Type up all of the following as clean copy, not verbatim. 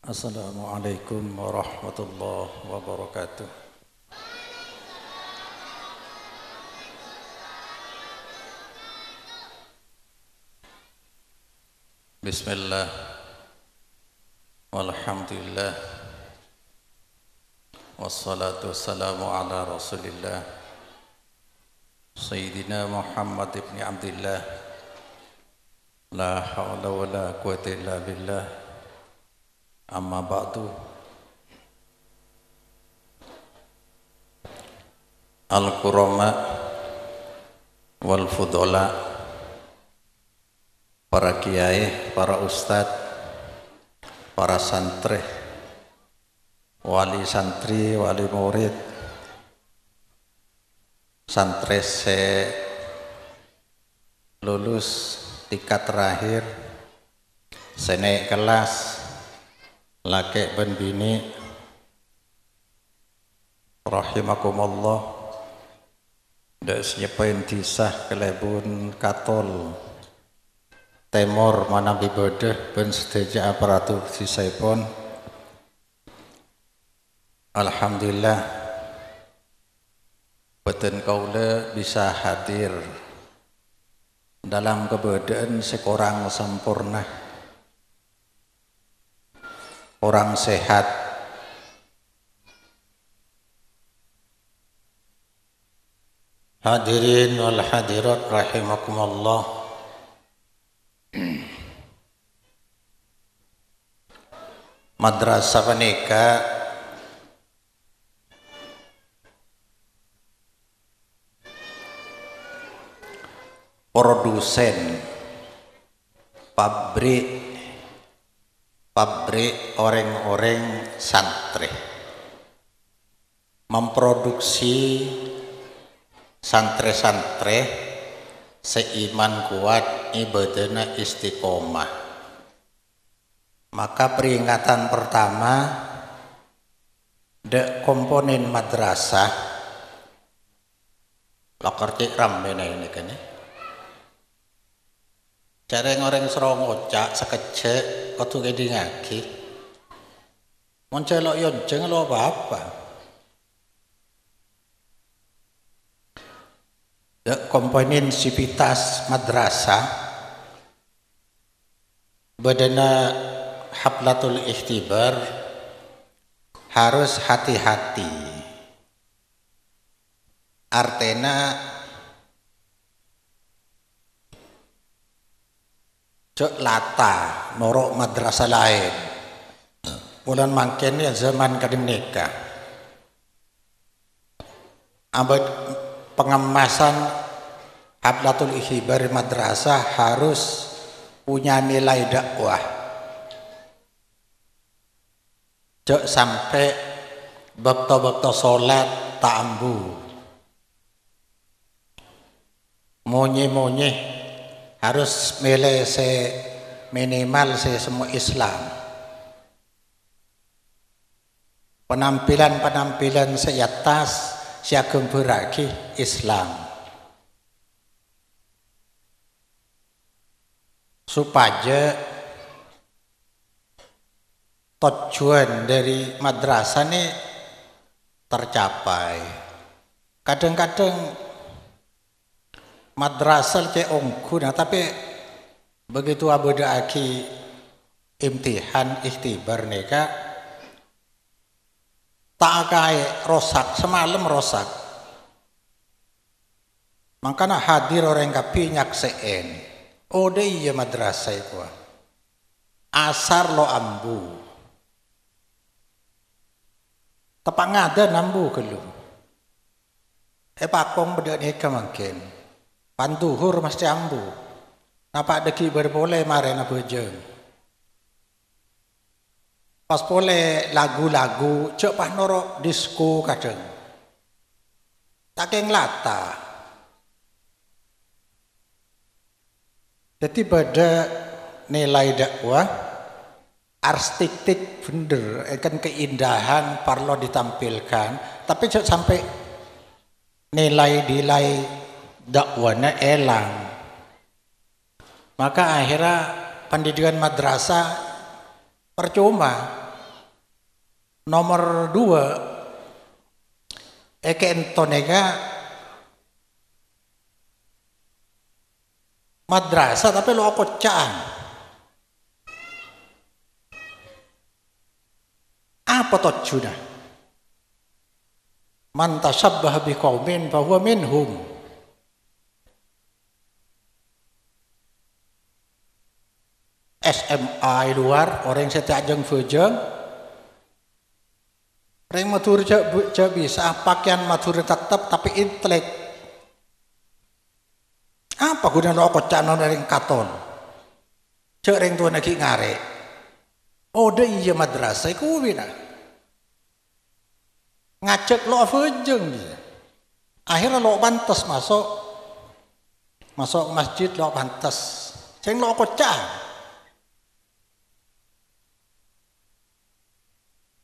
Assalamualaikum warahmatullahi wabarakatuh. Bismillah, walhamdulillah, wassalatu wassalamu ala rasulillah Sayyidina Muhammad ibn Abdillah. La hawla wa la quwwata illa billah. Amma ba'du. Al-Qurama wal Fudola, para kiai, para ustadz, para santri, wali santri, wali murid, santri se lulus tingkat terakhir, senaik kelas, laki ben bini, rahimakumullah. Dak senyepain disah kelebun katol temor mana ibadah ben sedaja aparatur sisaipun. Alhamdulillah beten kaula bisa hadir dalam keberadaan seorang sempurna, orang sehat, hadirin wal hadirat rahimakumullah. Madrasah menika produsen pabrik orang-orang santri, memproduksi santri-santri seiman kuat, ibadahna istiqomah. Maka peringatan pertama de komponen madrasah lakarti rambena ini kan ya. Cara orang serongocak sekecek kau gede ngaki moncelok yonceng lo apa-apa. Komponen sivitas madrasah badana haflatul ikhtibar harus hati-hati. Artena cek lata norok madrasah lain. Bulan mangken ya zaman kadim nikah. Abad pengemasan haflatul ikhtibar madrasah harus punya nilai dakwah. Cek sampai bakto-bakto sholat tak ambu, monye-monye harus milih minimal semua Islam. Penampilan seatas siagem beragi Islam, supaya tujuan dari madrasah ini tercapai. Kadang-kadang madrasah ke ongkuna, tapi begitu abada aki imtihan ikhtibar neka tak kayak rosak, semalam rosak. Makanya hadir orang kapi nyakseen. Oh deh iya madrasah itu. Asar lo ambu. Tepak ngada nambu kelum. Pakong beda neka mungkin. Pantuhur mesti ambu. Napa deki berboleh mare na bejeng. Pas boleh lagu-lagu cek pas norok disco kadang. Takeng lata. Jadi pada nilai dakwah artistik bener, kan keindahan parlo ditampilkan, tapi cek sampai nilai-nilai dakwahnya elang. Maka akhirnya pendidikan madrasah percuma. Nomor 2, eke entonega madrasah tapi lo kocaan. Apa tujuannya? Man tashabbaha biqaumin fa huwa minhum. SMA luar orang setak jeng fujeng orang matur je bisa pakaian matur tetap tapi intelek apa guna lo kocak non orang katon cek orang tua nak ngare oh deh iya madrasah iku bina ngacek lo fujeng akhirnya lo pantas masuk masjid lo pantas ceng lo kocak.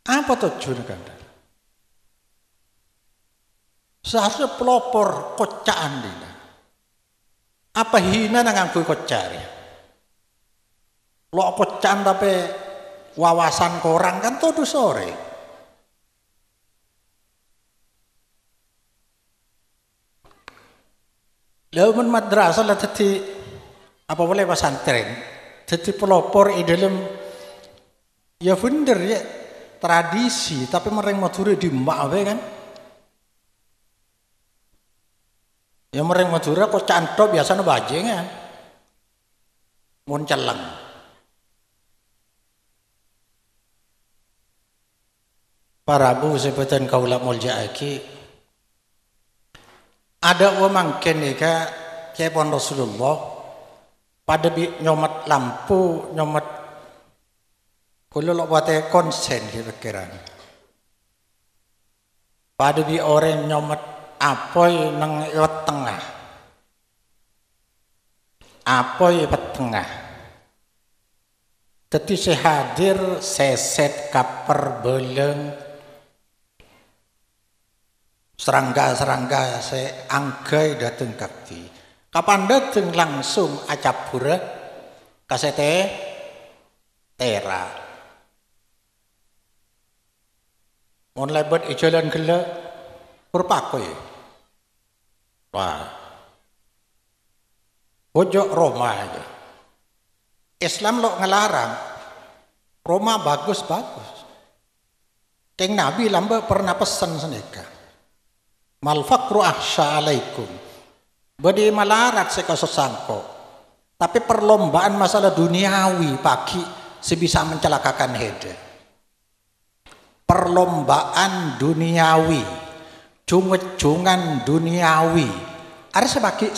Apa tujuan kan? Seharusnya pelopor kocaan dina. Apa hina nang kui kocari? Lo kocaan tapi wawasan korang kan tuh sore. Lalu madrasah lah tadi apa boleh pesantren, tadi pelopor di dalam ya bener ya. Tradisi tapi mereng Madura di mbak kan ya mereng Madura kok cantok biasanya bajeng kan monceleng para bu sebutan kaula mulja aki ada uang kenika kepon Rasulullah pada nyomat lampu nyomat kalau lo buatnya konsen kira-kira, pada bi orang nyomet apoy nang iwat tengah, apoy iwat tengah. Teti sehadir seset kaper beleng, serangga se anggai dateng kakti. Kapan dateng langsung acapura kasete tera. Mon lebat jalan gela berpakai. Wah. Pojok Roma aja. Islam lo ngelarang. Roma bagus-bagus. Keng Nabi lamba pernah pesan seneka. Mal faqru ahsya alaikum. Badi malarat sekososangko. Tapi perlombaan masalah duniawi pagi sebisa mencelakakan hede. Perlombaan duniawi, cunget-cungan duniawi, ada sebagai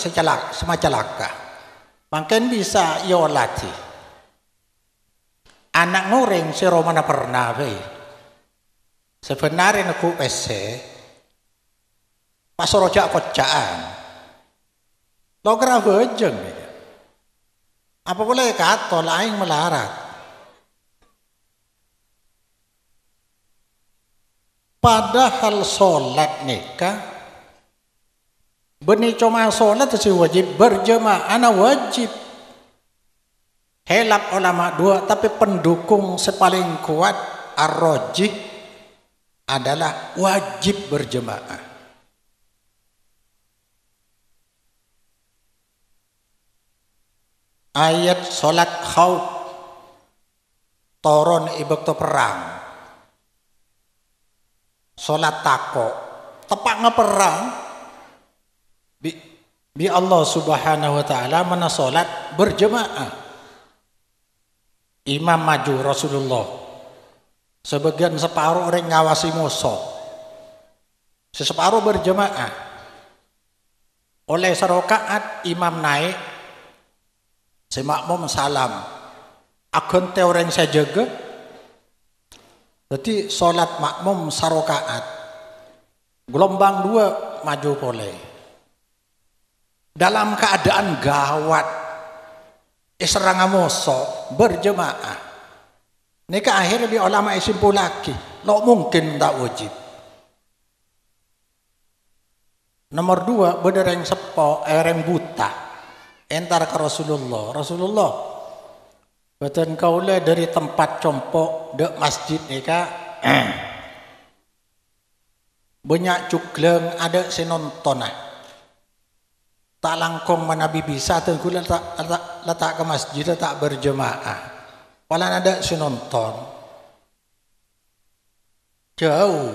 semacalaka, makin bisa yolati. Anak ngoreng si Romana pernah, sebenarnya aku pese, pas rojak kocaan, lo kira bejeng, apa boleh kata lain melarat. Padahal sholat nikah benih cuma sholat itu wajib berjemaah wajib helap ulama dua tapi pendukung sepaling kuat ar-rajih adalah wajib berjemaah. Ayat sholat khauf toron ibekto perang sholat tako tepak ngeperang bi Allah subhanahu wa ta'ala mana sholat berjemaah imam maju Rasulullah sebagian separuh orang ngawasi musuh separuh berjemaah oleh serokaat imam naik si makmum salam agen te orang saya jaga. Jadi sholat makmum sarokaat gelombang 2 maju boleh dalam keadaan gawat serang musuh berjemaah nika akhirnya di ulama simpul lagi lo mungkin tak wajib. Nomor 2 bener yang sepo yang buta entar ke Rasulullah betul kaulah dari tempat compok dek masjid nika banyak cukleng ada senonton ah. Tak langkong mana bisa tu kula letak ke masjid tak berjemaah. Walau ada senonton. Jauh.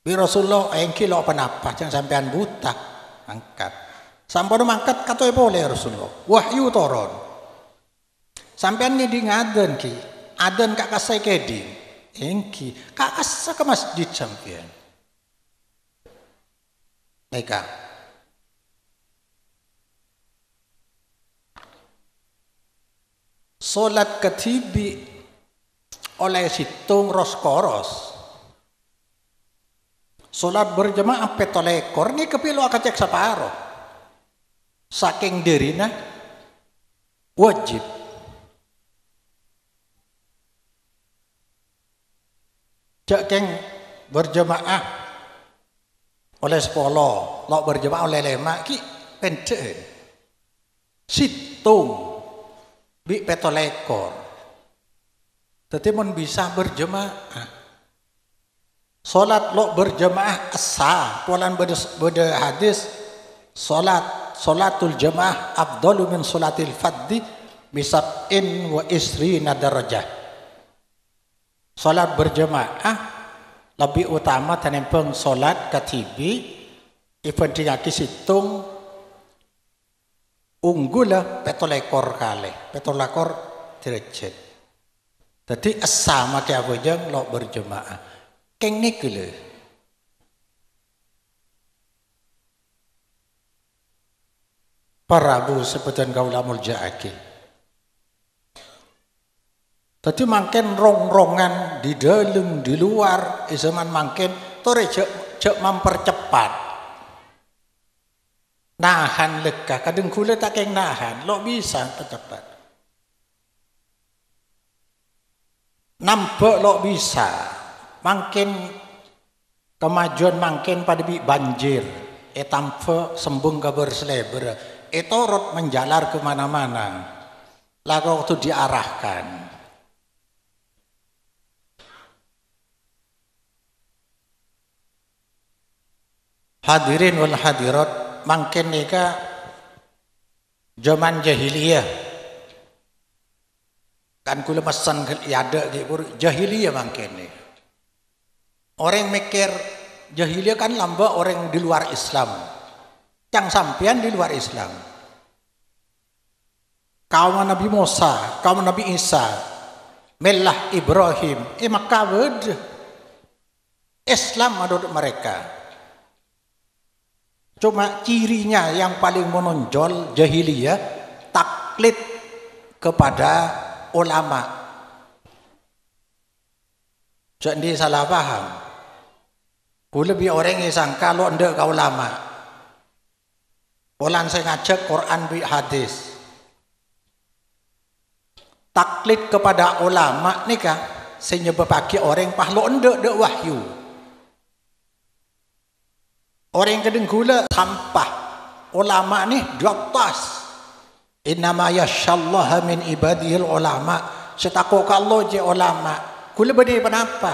Bi Rasulullah engki lo penapa jangan sampean buta angkat. Sampun mangkat katoi boleh Rasulullah. Wahyu turun. Sampean ni di ngaden ki. Aden kak kasai kedi. Engki kak kasa ke masjid sampean. Mereka. Solat ketibi oleh situng roskoros. Solat berjemaah petolekor ni kepilo akan cek separo. Saking dirina wajib. Cek keng berjemaah oleh 10, lo berjemaah oleh 5 ki pendek. Situng bi petolekor. Tetapi bisa berjemaah. Solat lo berjemaah asa. Polan beda hadis. Solatul jemaah afdalu min solatil faddi bisab'in wa isrina darajah. Solat berjemaah lebih utama tanempeng solat katibi ipentingaki situng unggula petolekor kali petolekor derajat. Jadi asa make abojang lo berjemaah keng nikle parabu sebutan kaulamul jaaki. Tadi mangken rong-rongan di dalam di luar zaman mangken tore cek mempercepat nahan lekah kadang kula tak keng nahan lo bisa percepat nampak lo bisa mangken kemajuan mangken pada bi banjir tanpa sembung kabar seleber torot menjalar kemana-mana lalu waktu diarahkan. Hadirin wal hadirat mangken nika zaman jahiliyah kan kula pesan ada di jahiliyah mangken nih orang mikir jahiliyah kan lamba orang di luar Islam yang sampean di luar Islam kaum Nabi Musa kaum Nabi Isa Millah Ibrahim maka Islam menurut mereka. Cuma cirinya yang paling menonjol jahiliyah taklid kepada ulama. Jadi salah paham. Ku lebih orang yang sangka lo ndak ke ulama. Ulan saya ngajak Quran bi hadis. Taklid kepada ulama nikah senyebabake orang pahlo ndak wahyu. Orang kedeng gula sampah ulama ni dotas. Innama yashallaha min ibadihil ulama. Setakwa Allah je ulama. Gula beri kenapa?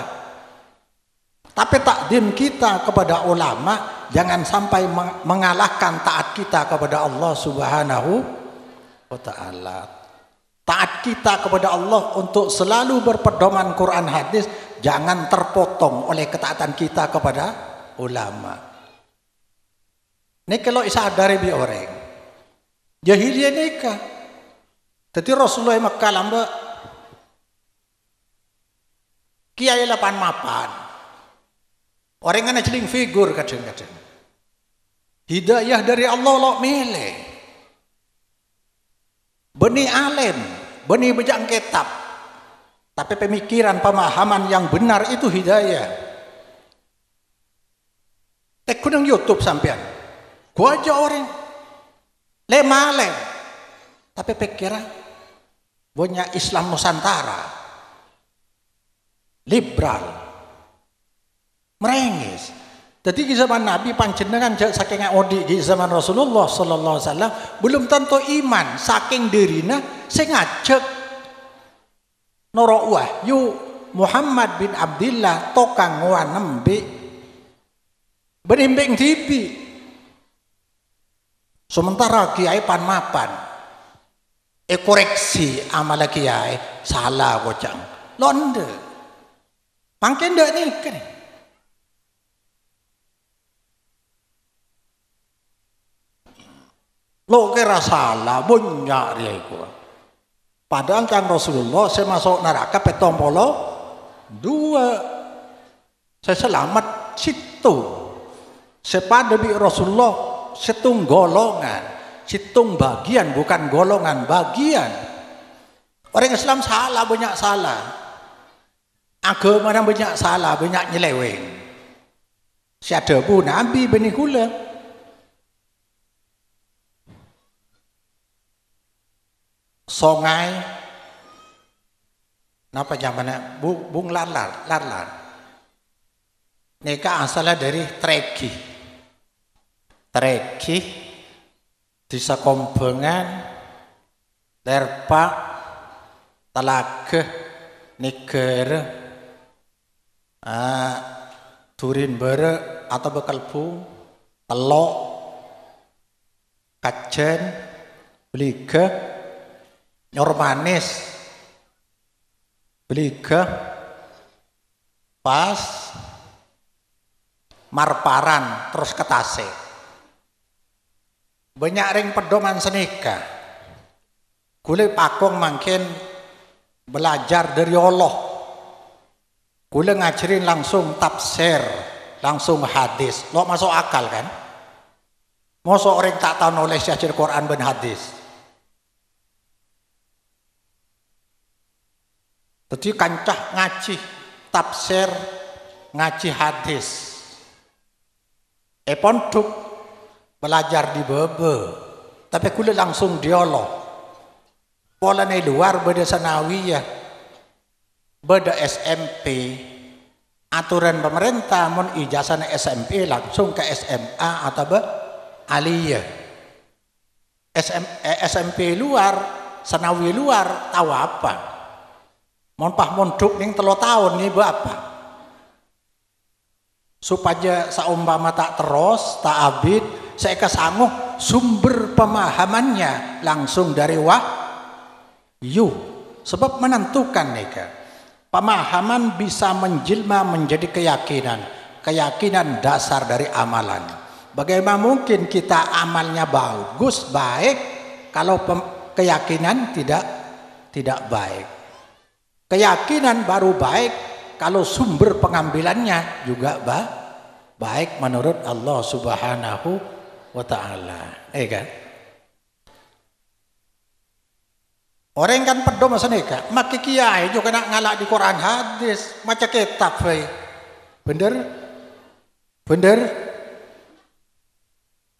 Tapi takdim kita kepada ulama jangan sampai mengalahkan taat kita kepada Allah Subhanahu wa taala. Taat kita kepada Allah untuk selalu berpedoman Quran hadis jangan terpotong oleh ketaatan kita kepada ulama. Ini kalau sadari bi orang jahiliyah nikah. Jadi Rasulullah Makkah lamba kiai 8 mapan. Orang kan celing figur kadang-kadang. Hidayah dari Allah lo milih. Beni alim, beni bejang kitab. Tapi pemikiran pemahaman yang benar itu hidayah. Kunang YouTube sampean. Gua aja orang lemah tapi pikiran punya Islam Nusantara liberal merengis. Jadi di zaman Nabi panjenengan saking odi di zaman Rasulullah sallallahu alaihi wasallam belum tentu iman saking dirina sing ngajak noro wahyu Muhammad bin Abdullah tokang wa nembe benimbing tibi. Sementara kiai pan mapan, koreksi amal kiai salah bocang, londe, mungkin dah ni kan. Lo kira salah banyak dia ikut. Padahal kan Rasulullah saya masuk neraka petompolo dua, saya selamat situ. Sepada bi Rasulullah situng golongan, situng bagian bukan golongan bagian. Orang Islam salah banyak salah, agama yang banyak salah banyak nyeleweng. Siada bu Nabi benih gula. Songai, napa zamannya bung larlar. Neka asalnya dari Treki desa Kombengan, Lerpak, Talaga, Negara, Turin Bere atau Bekalbung, Telok, Kajen, Beliga, Nyormanis, Beliga, Pas, Marparan, terus Ketase. Banyak ring pedoman senika. Kule pakong makin belajar dari Allah. Kule ngajarin langsung tafsir, langsung hadis. Lo masuk akal kan? Masa orang tak tahu nulis ajar Quran dan hadis. Jadi kancah ngaji tafsir, ngaji hadis. Pondok belajar di bebe, tapi kule langsung dialog. Pola di luar beda sanawiyah, beda SMP. Aturan pemerintah mun ijazah SMP langsung ke SMA atau aliyah. SMP luar, sanawi luar tahu apa? Mon pah mondok ning 3 tahun nih apa? Supaya saumpama tak terus, tak abid, saya kesangguh sumber pemahamannya langsung dari wahyu. Sebab menentukan nih pemahaman bisa menjelma menjadi keyakinan. Keyakinan dasar dari amalan. Bagaimana mungkin kita amalnya bagus, baik, kalau keyakinan tidak baik. Keyakinan baru baik kalau sumber pengambilannya juga baik menurut Allah Subhanahu wa Ta'ala. Kan? Orang kan pedo masa neka, maki kiai juga nak ngalak di Quran hadis, maca kitab bener?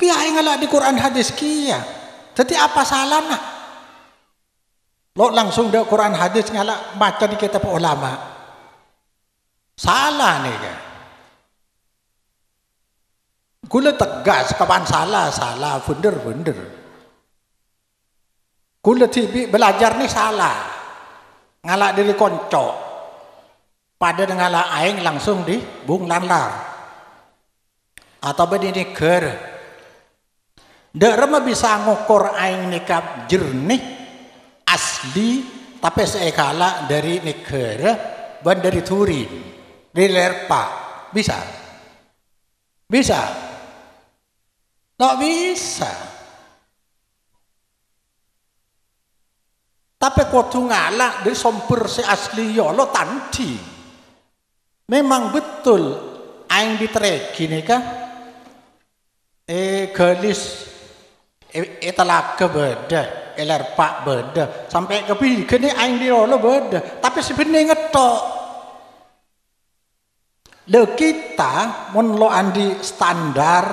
Kiai ngalak di Quran hadis kia. Jadi apa salahnya? Lo langsung dari Quran hadis ngalak baca di kitab ulama. Salah nih kan. Gula tegas kapan salah, bener. Gula tibi belajar nih salah. Ngalak dari konco. Pada ngalak aing langsung di bung lanlar. Atau bedi negara. Derma bisa ngukur aing nikah jernih asli tapi seekala dari negara dan dari Turin. Dari Lerpak bisa? Nggak bisa. Tapi kudu ngalak dari sumber si asli ya lo tanti. Memang betul aing diteregi nih kan? Gelis Talaga beda, Lerpak beda, sampai ke Bigene aing dirolo beda. Tapi sebenarnya ngetok. Le kita mun lo andi standar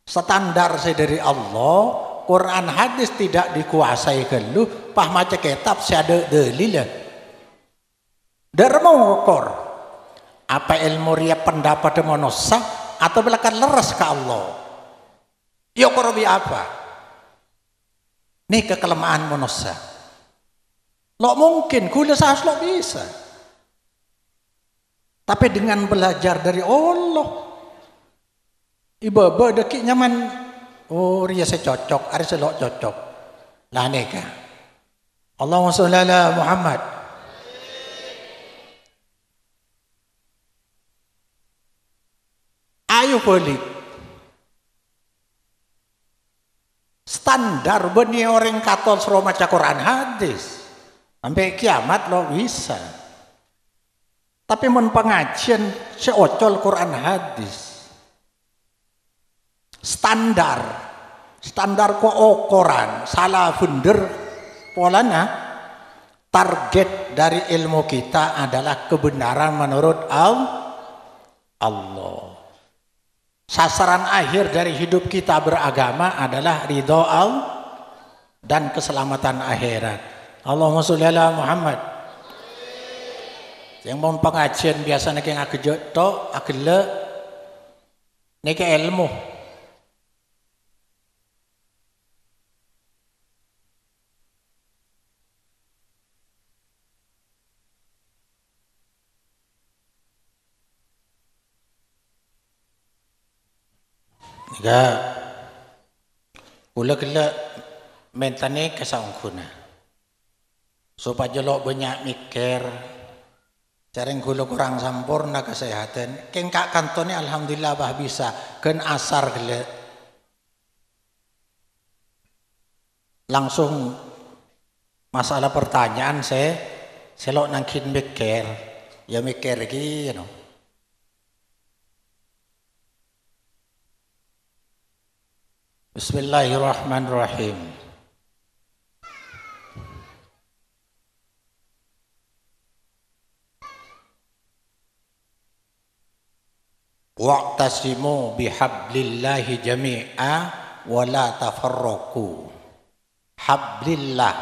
saya dari Allah, Quran hadis tidak dikuasai gelu, pah maca kitab siada dalil. Dar mau ngokor. Apa ilmu ria pendapat manusia atau belakang leres ke Allah? Ya korobi apa? Nih kekelemahan manusia. Lo mungkin kula sahas lo bisa. Tapi dengan belajar dari Allah, Iba-iba dekik nyaman. Oh, ria saya cocok, ada selok cocok. Lah nikah. Allahumma sholli ala Muhammad. Ayo balik. Standar benih orang Katol suruh maca Quran hadis. Sampai kiamat lo bisa. Tapi men pengajian seocol Quran hadis. Standar ko ukuran salah bener polanya target dari ilmu kita adalah kebenaran menurut Allah. Sasaran akhir dari hidup kita beragama adalah ridho Allah dan keselamatan akhirat. Allahumma sholli ala Muhammad. Yang mau pengajian biasanya kayak ngakejot to akele niki ilmu. Nika ula kela mentane kasangkuna supaya jelok banyak mikir careng kula kurang sampurna kesehatan keng kak kantone alhamdulillah bah bisa ken asar kela langsung masalah pertanyaan saya selok nangkin mikir ya mikir lagi you know. Bismillahirrahmanirrahim. Wa'tasimu bihablillahi jami'a wa la tafarraqu. Hablillah.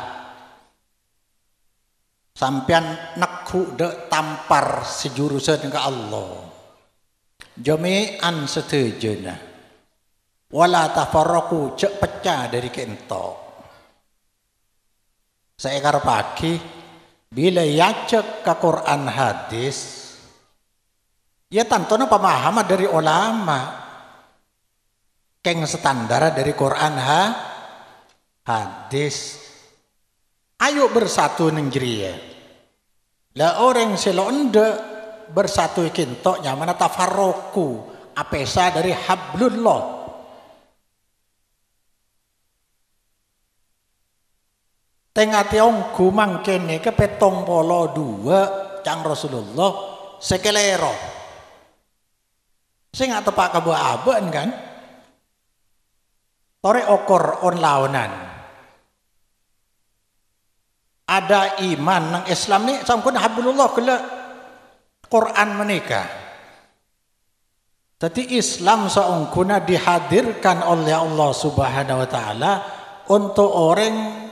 Sampean nekuk dek tampar sejurusan ke Allah. Jami'an setejana. Wala tafarraqu cek pecah dari kentok. Saya kar pagi bila yacek ke Quran hadis ya tantona pemahaman dari ulama keng standar dari Quran hadis. Ayo bersatu nenggriya. Lah orang selonde bersatu kentoknya mana tafarraqu apesa dari hablullah. Tengah tiong gumang kene ke petong polo dua cang Rasulullah sekelero. Saya nggak tepak ke buah aben kan? Tore okor on launan. Ada iman nang Islam ni samkun hablullah kela Quran menikah. Tapi Islam saungkuna dihadirkan oleh Allah Subhanahu wa taala untuk orang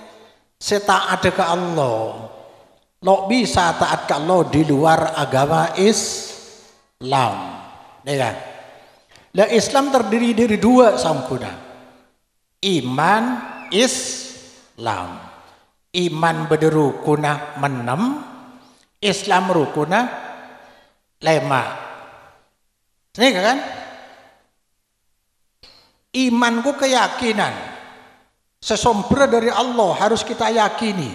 setaat ke Allah. Lo bisa taat ke Allah di luar agama Islam. Ya. Lah Islam terdiri dari dua samkuna. Iman Islam. Iman berukuna menem, Islam rukuna lema. Ini kan? Imanku keyakinan. Sesumber dari Allah harus kita yakini.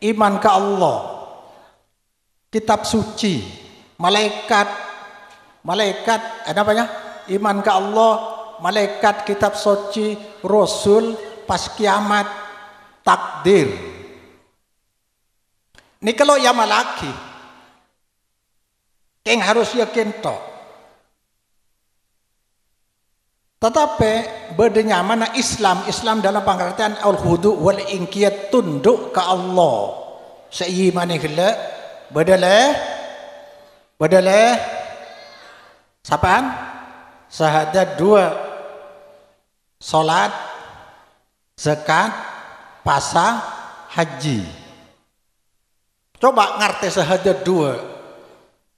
Iman ke Allah, kitab suci, malaikat, apa ya? Iman ke Allah, malaikat, kitab suci, Rasul, pas kiamat, takdir. Ini kalau ya malaki, yang harus yakin toh. Tetapi bedanya mana Islam dalam pengertian al-khudu wal inqiyad tunduk ke Allah. Seimane gele badale sapaan? Syahadat dua. Salat, zakat, puasa, haji. Coba ngerti syahadat dua.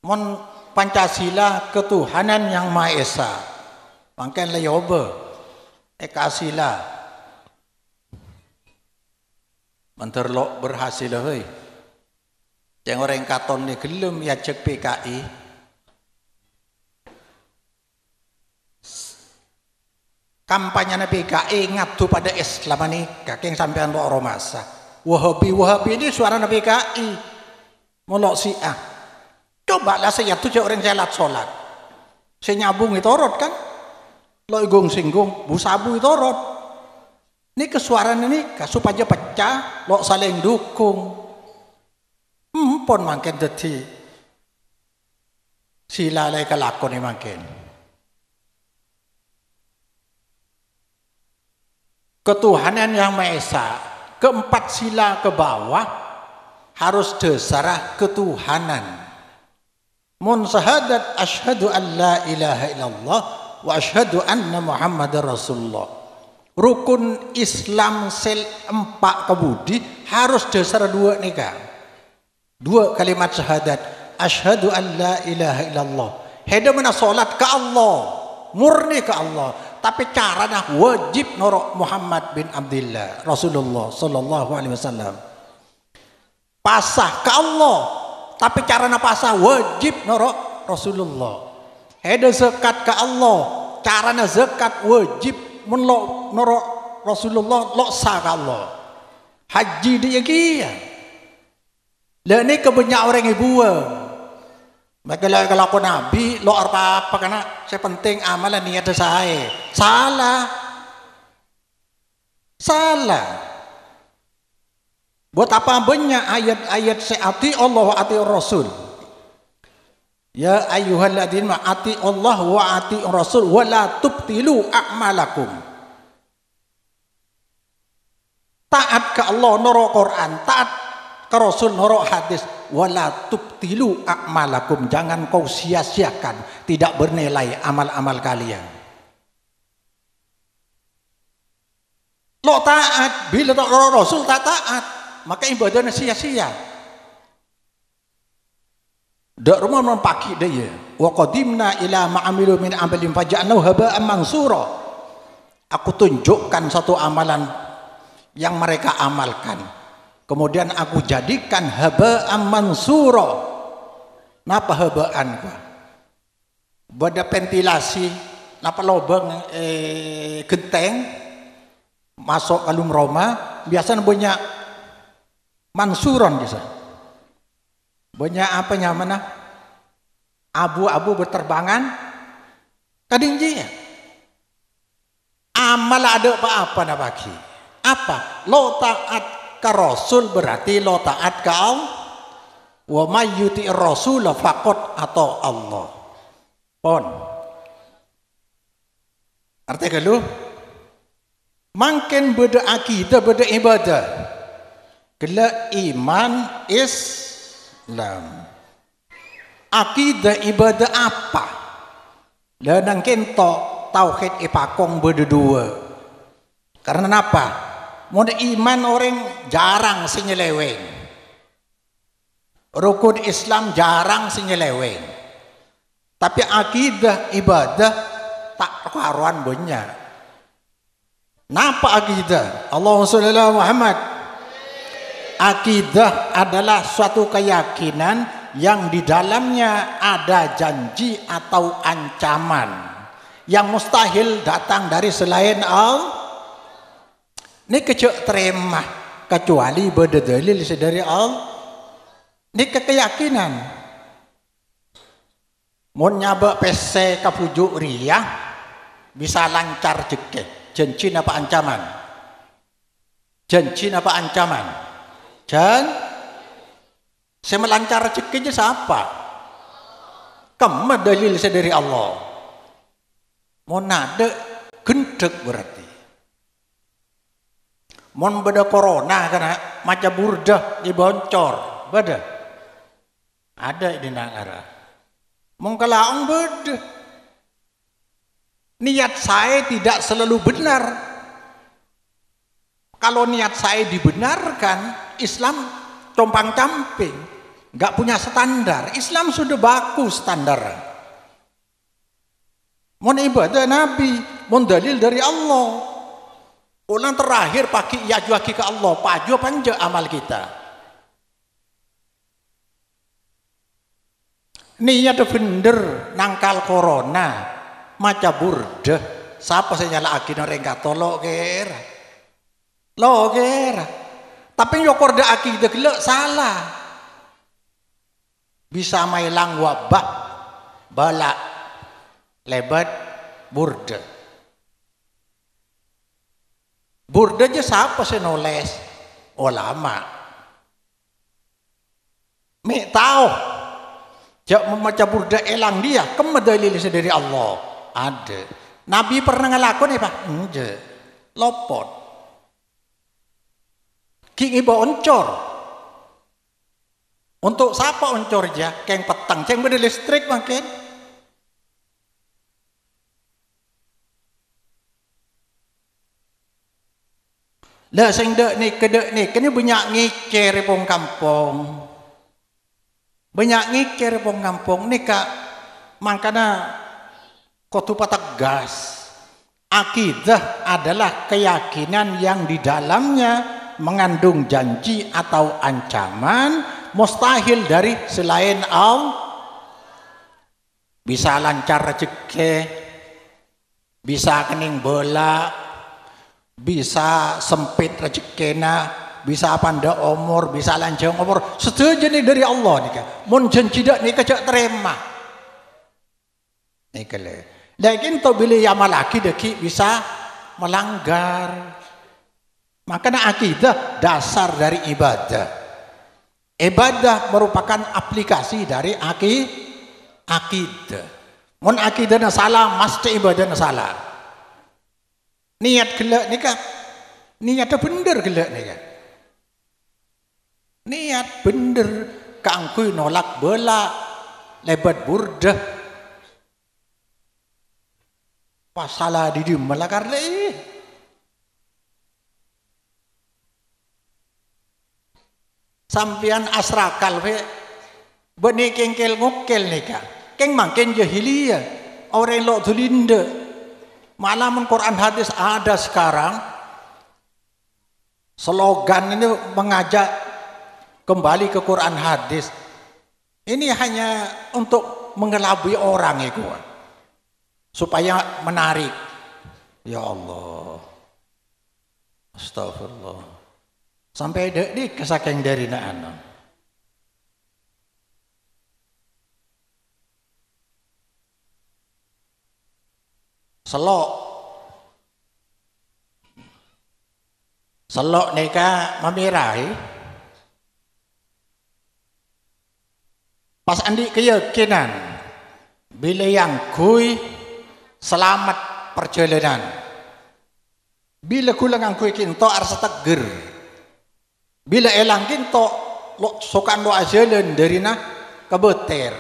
Mon Pancasila ketuhanan yang Maha Esa. Mangken layoba ekasila menterlok berhasil hei yang orang katon ni gelem ya cek PKI kampanye PKI ngadu pada Islam ini kakek sampean kok oromasa Wahabi ini suara PKI molok Syiah. Cobalah saya 7 orang jalan sholat saya nyambung itu orot kan lo igong singgung bu sabu itu orot ini kesuaran ini supaya pecah lo saling dukung pun makin deti sila lay kelakon ini makin ketuhanan yang Maha Esa keempat sila ke bawah harus dasar ketuhanan. Mun syahadat asyhadu an la ilaha illallah wa asyhadu anna muhammadar rasulullah. Rukun Islam sel 4 kebudi harus dasar 2 nikah. 2 kalimat syahadat asyhadu an la ilaha illallah. Heda mana salat ke Allah, murni ke Allah, tapi caranya wajib norok Muhammad bin Abdullah Rasulullah sallallahu alaihi wasallam. Pasah ke Allah, tapi caranya pasah wajib norok Rasulullah. Heda zakat ke Allah, caranya zakat wajib menlok norok Rasulullah, lok sah ke Allah. Haji dia kia. Dan ini kebanyakan orang ibu. Maka kalau aku nabi lo apa karena saya penting amalan niat saya. Salah. Buat apa banyak ayat-ayat seati Allah wa ati Rasul. Ya ayyuhalladzina ati Allah wa ati Rasul wa la tubtilu a'malakum. Taat ke Allah noro Quran, taat ke Rasul noro hadis, wa la tubtilu a'malakum. Jangan kau sia-siakan, tidak bernilai amal-amal kalian. Lo taat bila tak Rasul tak taat, maka ibadahnya sia-sia. Dak rumah mempaki dia. Wa qadimna ila ma'amilu min amalin faja'nahu haba'an mansura. Aku tunjukkan satu amalan yang mereka amalkan. Kemudian aku jadikan haba'an mansura. Napa haba'an gua? Bada ventilasi, napa lobang genteng masuk kalung Roma, biasanya banyak mansuron bisa. Banyak apa namanya? Abu-abu berterbangan. Kadingji ya. Amal ada apa-apa nak bagi? Apa? Lo taat ke Rasul berarti lo taat ke Allah. Wa may yuti'ir Rasul faqad atau Allah. Pon. Artinya lu makin beda akidah, beda ibadah. Kela iman Islam. Akidah ibadah apa? Dan kento tauhid ipakong berdua. Karena apa? Mau iman orang jarang senyeleweng. Rukun Islam jarang senyeleweng. Tapi akidah ibadah tak karuan banyak. Napa akidah? Allahumma sholli ala Muhammad. Akidah adalah suatu keyakinan yang di dalamnya ada janji atau ancaman yang mustahil datang dari selain Allah. Ini kecok terima kecuali berdalil dari Allah. Ini keyakinan. Mau nyaba PC kapujuk riyah bisa lancar jeket. Janji apa ancaman? Janji apa ancaman? Dan saya melancar rezekinya siapa? Kamu dalil dari Allah. Mau nade gendek berarti. Mau beda corona karena macam burdah diboncor, beda. Ada di negara. Mau kalaung beda. Niat saya tidak selalu benar. Kalau niat saya dibenarkan, Islam compang-camping, nggak punya standar. Islam sudah baku standar. Mau ibadah Nabi, mau dalil dari Allah. Ulang terakhir pakai yajuaki ke Allah, paju panja amal kita. Niat bener nangkal corona, maca burdah siapa saya nyala aki orang kata lo kira tapi yo korda aki gelek salah bisa mailang wabah bala lebat burda aja siapa saya nulis ulama tahu jak membaca burda elang dia kemedalil dari Allah ada Nabi pernah ngelakon pak enggak lopot king iba oncor untuk siapa oncor aja keng petang ceng beda listrik makin lah sing dek nih kedek nih kini banyak ngikir pong kampung banyak ngikir pong kampung nih kak makanya kotu tegas akidah adalah keyakinan yang di dalamnya mengandung janji atau ancaman mustahil dari selain Allah bisa lancar rezeki bisa kening bola bisa sempit rezekina bisa panda umur bisa lanjang umur setuju nih dari Allah nih kan mun janji dak nih kejak terima nih kale lakin to bila yamal lagi deki bisa melanggar makanya akidah dasar dari ibadah merupakan aplikasi dari akidah mun akidahnya salah mesti ibadahnya salah niat gelak nih kan niatnya bener gelak nih kan niat bener kangkui nolak bela lebat burdah pasalah di malah karena sampian asrakal we benih kengkel ngokel nih kan keng makin jahiliyah orang lo tulinda malah Quran hadis ada sekarang slogan ini mengajak kembali ke Quran hadis ini hanya untuk mengelabui orang itu supaya menarik ya Allah astagfirullah sampai di kesaking dari anak selok neka memirai pas andi keyakinan bila yang kui selamat perjalanan bila kulang kui kinto arsa teger bila elang kinto sokan lo ajalan dari na kebeter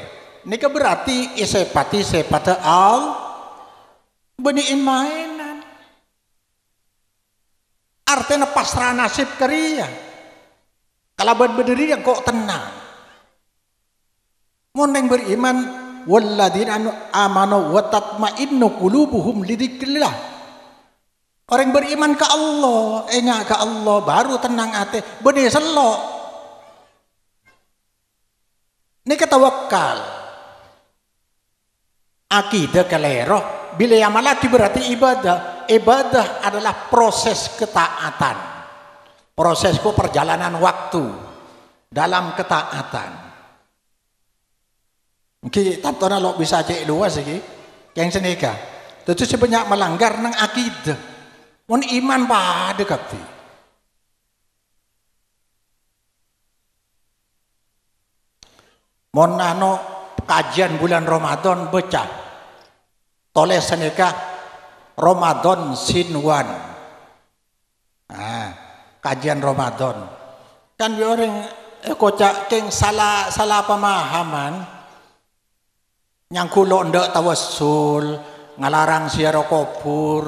neka berarti sepata al beniin mainan artinya pasrah nasib keria kalau berdiri kok tenang moneng beriman walladzina amanu wa tatma'innu qulubuhum lidzikrillah orang beriman ke Allah enggak ke Allah baru tenang hati benih selok ini ketawakal akidah keleroh bila yang malati berarti ibadah adalah proses ketaatan prosesku perjalanan waktu dalam ketaatan mungkin tantona lo bisa cek luas lagi yang senika tentu sebanyak melanggar nang akidah mon iman pada kapti mon ano kajian bulan Ramadan becah toleh senika Ramadan Sinwan kajian Ramadan kan orang kocak keng salah pemahaman nyangkulo ndak tawassul ngalarang siara kubur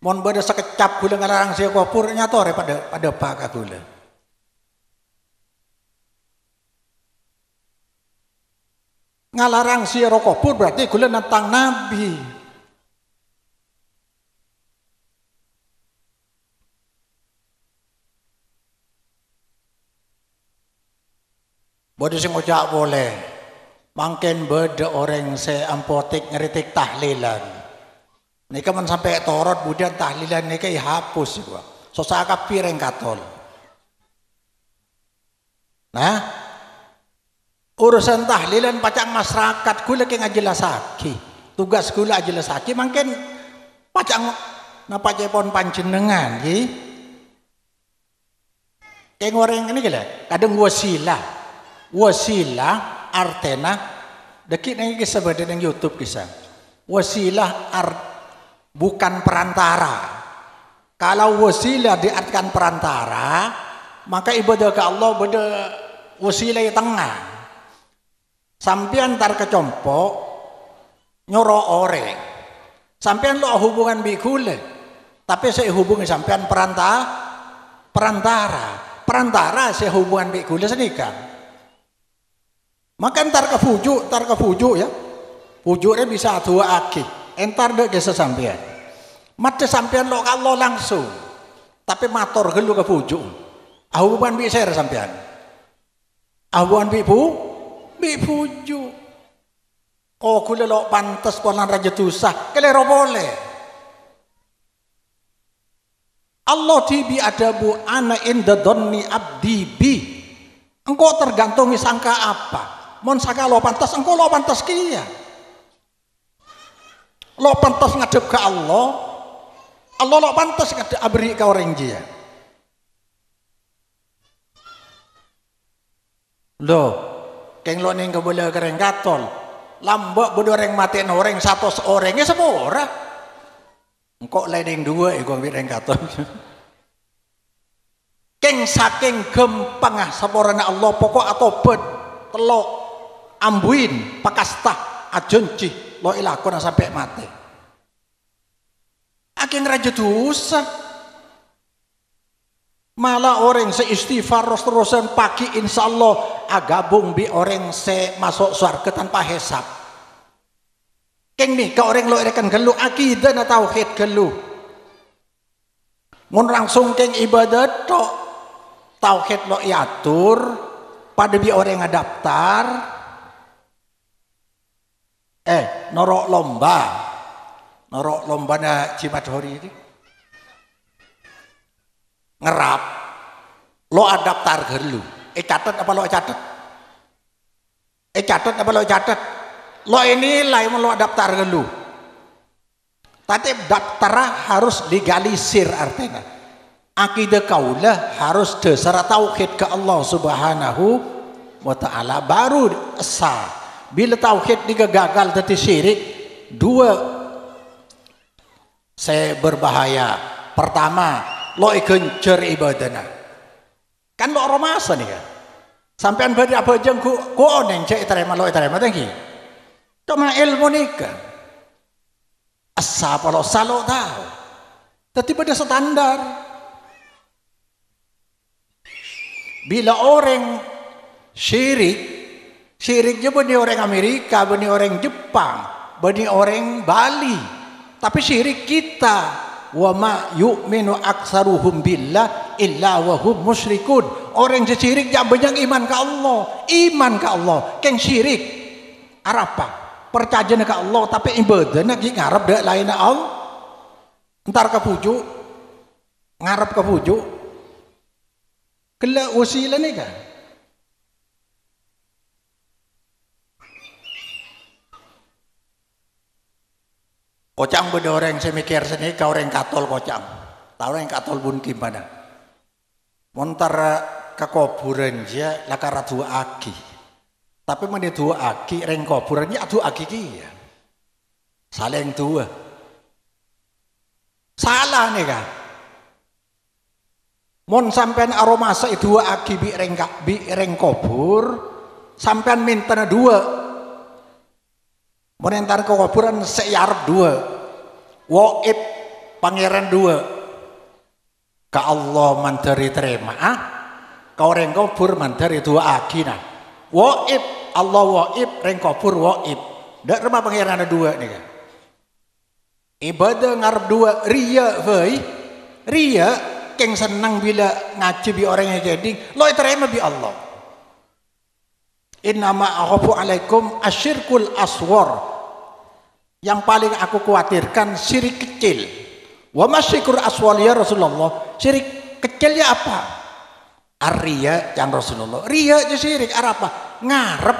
mon beda sekecap gula ngalarang siara kubur nyatore pada pak gula ngalarang siara kubur berarti gula nentang nabi bodoh sing ngojak boleh mungkin beda orang se ampotik ngeritik tahlilan Nika men sampai torot budian tahlilan nika hapus gua. Sosaka pireng katol. Nah, urusan tahlilan pacak masyarakat kula ke ngajelasake. Tugas kula ajelasake mangken pacak napa jepon panjenengan nggih. Kayak goreng ini gila, kadang wasilah artena dekit nih kisah badan yang YouTube kisah wasilah bukan perantara. Kalau wasilah diartikan perantara, maka ibadah ke Allah beda wasilah yang tengah. Sampian tar kecompok nyoro orang, sampian lo hubungan bikule, tapi saya hubungi sampian perantara saya hubungan baik kula senika. Maka entar ke fujuk ya. Fujuknya bisa dua aki. Entar dek ke sampean. Mate sampean lo Allah langsung. Tapi mator gelu ke fujuk. Hubungan baik saya sampean. Hubungan baik fujuk. Oh kula lo pantas polan raja tusah. Kelero boleh. Allah tibi adabu ana inda dhanni abdi bi. Engkau tergantung sangka apa. Mon sangka lo pantas, engkau lo pantas kia. Lo pantas ngadep ke Allah. Allah lo pantas ngadep abri ke orang dia. Lo, keng lo ning keboleh kereng katol. Lambok bedoreng mati orang 100 orangnya sepora. Engkau ledeng dua gua bireng katon. Keng saking gempang saporana Allah pokok atau bet telok ambuin pakasta ajonci lo ilakon sampai mati. Aking raja dosa. Malah orang seistighfar terus-terusan pagi insyaallah agabung bi orang se masuk surga tanpa hisab. Keng nih ke orang lo irekan gelu akidah na tauhid gelu. Mun langsung keng ibadat tok tauhid lo iatur pada bi orang ngadaptar norok lomba na Cimadhori ini ngerap lo adaptar gelu catat apa lo catat lo ini lain lo daftar dulu. Tapi daftar harus legalisir artinya. Akidah kaulah harus dasar tauhid ke Allah Subhanahu wa taala baru sah. Bila tauhid ini gagal tadi syirik, dua saya berbahaya. Pertama, lo gencer ibadahnya. Kan lo ormasa nih kan. Sampean beri apa jeng ku oneng cek terima tangki. Cuma ilmu nikah asal lo salo tahu tapi pada standar bila orang syiriknya bani orang Amerika, bani orang Jepang, bani orang Bali, tapi syirik kita wa ma yu'minu aksaruhum billah illa wa hum musyrikun. Orang syirik jangan banyak iman ke Allah keng syirik arapa percaya ke Allah tapi ibadahnya ngarep dak lain Allah. Entar ke pujuk ngarep ke pujuk kela wasilah nih kan. Kocang beda orang saya mikir sini kau orang katol kocang. Tahu orang katol bun gimana? Montar ke kuburan dia lakar dua aki. Tapi mana dua aki reng kuburannya dua aki kia. Saling dua. Salah nih kan. Mon sampean aromasa itu dua aki bi reng kubur, sampean minta dua. Mon entar ke kuburan seyarep dua. Waib pangeran dua. Ka Allah mandari terima kau reng kubur mandari dua aki nah. Waib Allah waib reng kubur waib. Dak rumah pangeran ada dua nih kan. Ibadah ngarep dua ria vai. Ria keng senang bila ngaji bi orang yang jadi lo terima bi Allah. Innama akhafu alaikum asyirkul aswar. Yang paling aku khawatirkan syirik kecil. Wa masyikur aswal ya Rasulullah. Syirik kecilnya apa? Ar-riya yang Rasulullah. Riya aja syirik. Apa? Ngarep.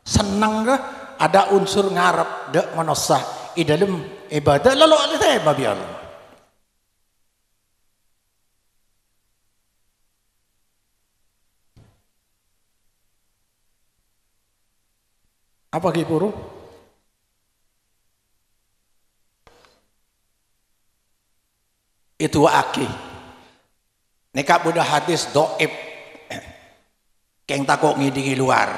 Senang ke? Ada unsur ngarep. Dek manosah. I dalam ibadah. Lalu ada tema biar. Apa Kipuru? Itu aki. Nekak budak hadis doib. Keng takut ngidingi luar.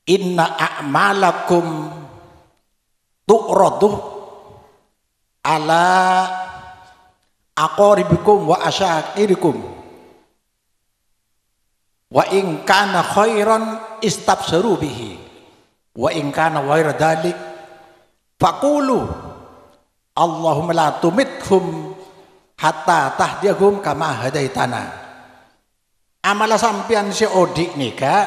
Inna a'malakum tu'raduh ala aqaribikum wa asyakirikum. Wa in kana khairan istabsharu bihi. Wa in kana ghaira dhalik faqulu Allahumma la tumithum hatta tahdiyahum kama hadaitana. Amala sampian si odik nika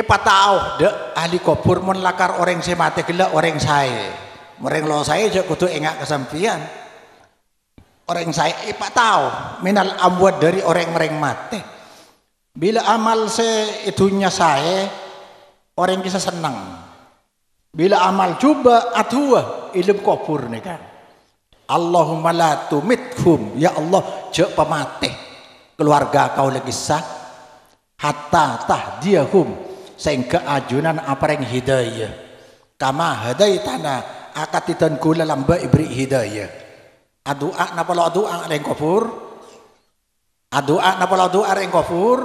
patau de ahli kubur mun lakar orang si mati gila orang saya. Mereng lo saya je kudu engak kesampian. Orang saya patau minal amwat dari orang-orang mati. Bila amal se itunya saya orang bisa senang. Bila amal coba atua ilmu kubur ni kan. Allahumma la tumithum, ya Allah jek pematih keluarga kau lagi sah hatta tahdiyahum sehingga ajunan apa yang hidayah kama hadaitana akatitan kula lamba ibri hidayah. Adua napa lo doa yang kubur? Adua napa lo doa yang kubur?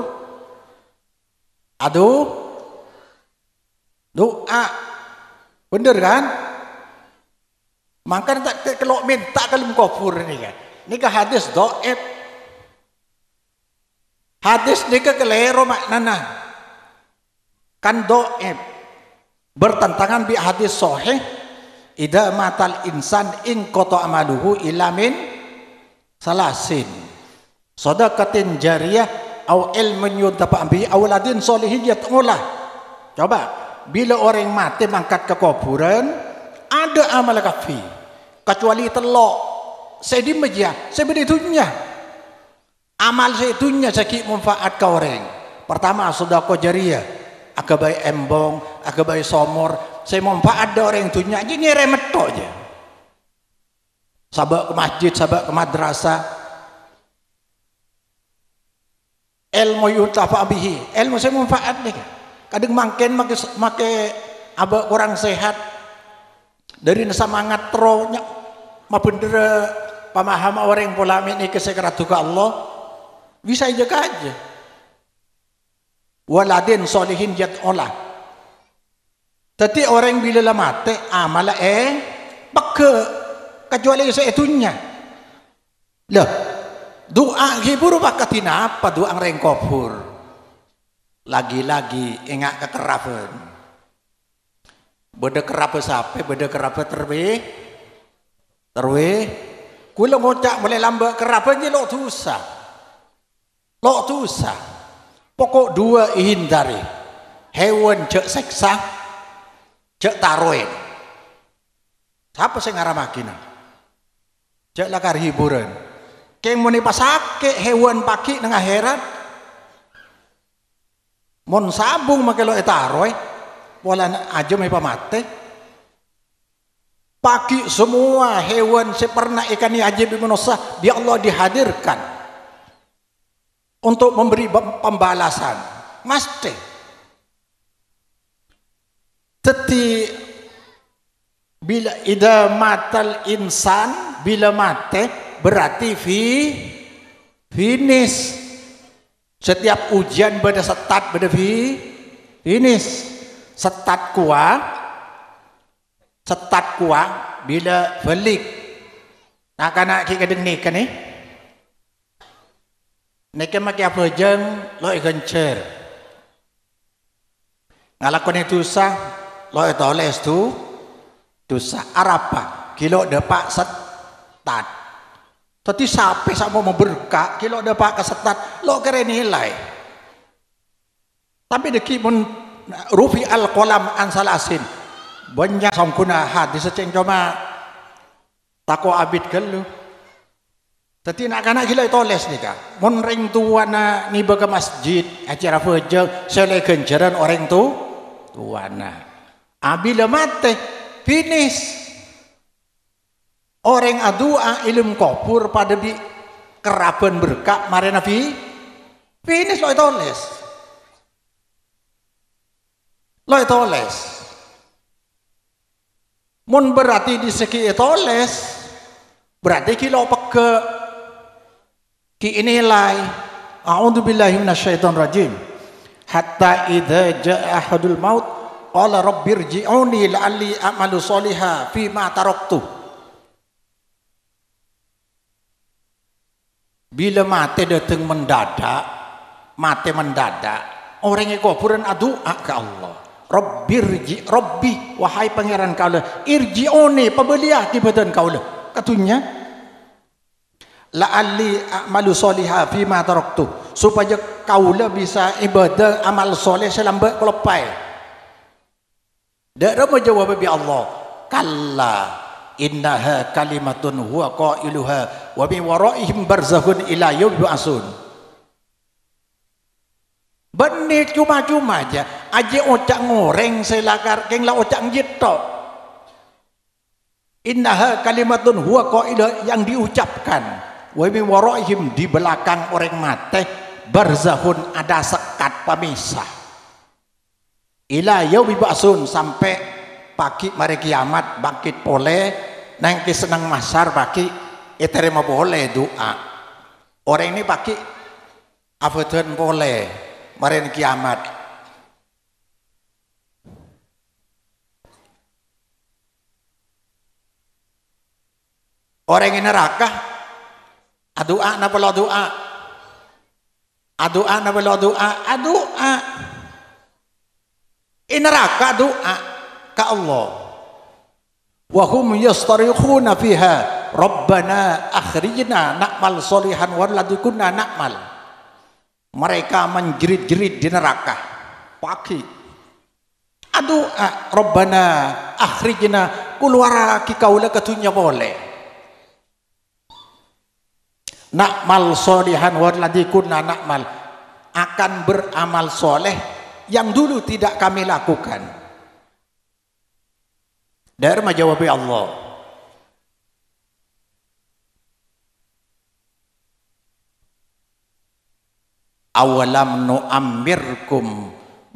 Doa bener kan? Maka tak kalau minta kalau kubur ni kan. Ni ke hadis doib. Hadis ni ke kelero maknana. Kan doib. Bertentangan bi hadis sahih. Idza matal insan in qata amaluhu illa min salasin. Shadaqatin jariyah au ilmun yuntafa bi auladin sholihin yat'ulah. Coba bila orang mati mangkat ke kuburan ada amal kafi kecuali telok saya di meja saya beri dunia amal saya dunia sakit manfaat ke orang. Pertama sedekah jariyah agak baik embong agak baik somor saya manfaat ada orang dunia aja nyeremet tok aja sabak ke masjid sabak ke madrasah ilmu yuntafa bihi ilmu saya manfaat nih kadang makin make abak kurang sehat dari semangat tronya mabendera pamaham orang pola ini kesekeratu ke Allah bisa jaga aja waladin solihin jat olah tapi orang bila lah mati amala peke kecuali seitunya lah doa hibur bakatin apa doa orang kubur lagi-lagi ingat kekerapan beda kerapa sampai beda kerapa terwe kula ngocak boleh lambak kerapa je lo dosa pokok dua hindari hewan cek seksa cek taroin siapa sing ngaramagina cek lakar hiburan keng muni pasake hewan paki nang akhirat mon sabung make lo taroy pola aja may pamate pagi semua hewan sepernah ikan yang ajib manusia bi Allah dihadirkan untuk memberi pembalasan mesti teti bila ida matal insan bila mate berarti finish setiap ujian pada setat pada finish setat kuah bila balik nak anak kita deng ni kan ni Neke make apa jeng lo ikancer ngalakon itu sah lo itu oles tu dosa arapa kilo depak setat tapi sampai sama memberkah kilo depak kesetat lo keren nilai tapi deki pun rufi al qalam an salasin banyak songkuna hadis seceng cuma tako abid gelu tadi anak-anak gila toles nih kak mon ring tuana ni ke masjid acara fajr sele genjaran orang tuana abila mate finish orang adua ilmu kopur pada di keraban berkah mare nabi finish lo toles mun berarti di segi toles berarti kilo peke ki inilai a'udzubillahi minasyaitonirrajim hatta idza jaa ahadul maut qala rabbirji'uni la'alli a'malu sholihan fi ma taraktu. Bila mati datang mendadak orang yang kuburan doa ke Allah Rabbi wahai pangeran kaulah irji'uni pembeliah di badan kaulah katanya la'alli a'malu sholihan fi ma taraktu supaya kaulah bisa ibadah amal soleh selamba kelepai dak menjawab bi Allah kalla innaha kalimatun huwa qailuha wa min waraihim barzakhun ila yaumil ba'tsun. Benih cuma-cuma aja ocak ngoreng selakar keng la ocak njito. Innaha kalimatun huwa qailuha yang diucapkan wa min waraihim di belakang orang mati barzakhun ada sekat pemisah. Ila yaumil ba'tsun sampai pagi mari kiamat bangkit pole nang senang masar pagi terima boleh doa orang ini pagi abadan boleh mari kiamat orang ini neraka doa napa lo doa ini neraka doa ke Allah wa hum yastarikhuna fiha rabbana akhrijna na'mal sholihan walladzi kunna na'mal. Mereka menjerit-jerit di neraka pagi doa rabbana akhrijna keluar ki kaula katunya boleh na'mal sholihan walladzi kunna na'mal akan beramal soleh yang dulu tidak kami lakukan. Dari menjawab Allah awalam nu'ammirkum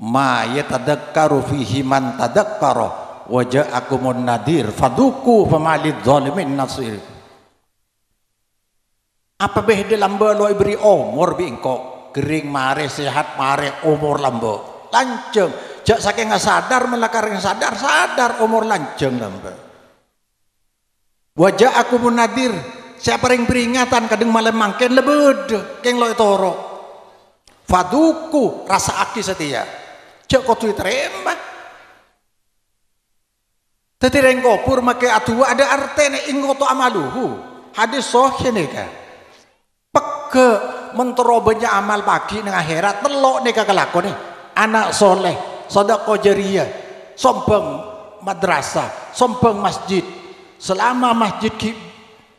ma yatadakkaru fihi man tadakkara wa ja'akumun nadir faduku famalid zalimin nasir. Apa beh dalam lo iberi umur bingko kering mare sehat mare umur lambo lanceng jak saking sadar melakar yang sadar umur lanceng lambe wajah aku munadir siapa yang peringatan kadang malam mangken lebed keng lo toro faduku rasa aki setia jak kau terima tetireng kopur make atua ada artene ingoto amaluhu hadis sahih nika peke menterobanya amal pagi nang akhirat telok nika kelakone anak soleh sedekah jariyah, sombong madrasah, sombong masjid. Selama masjid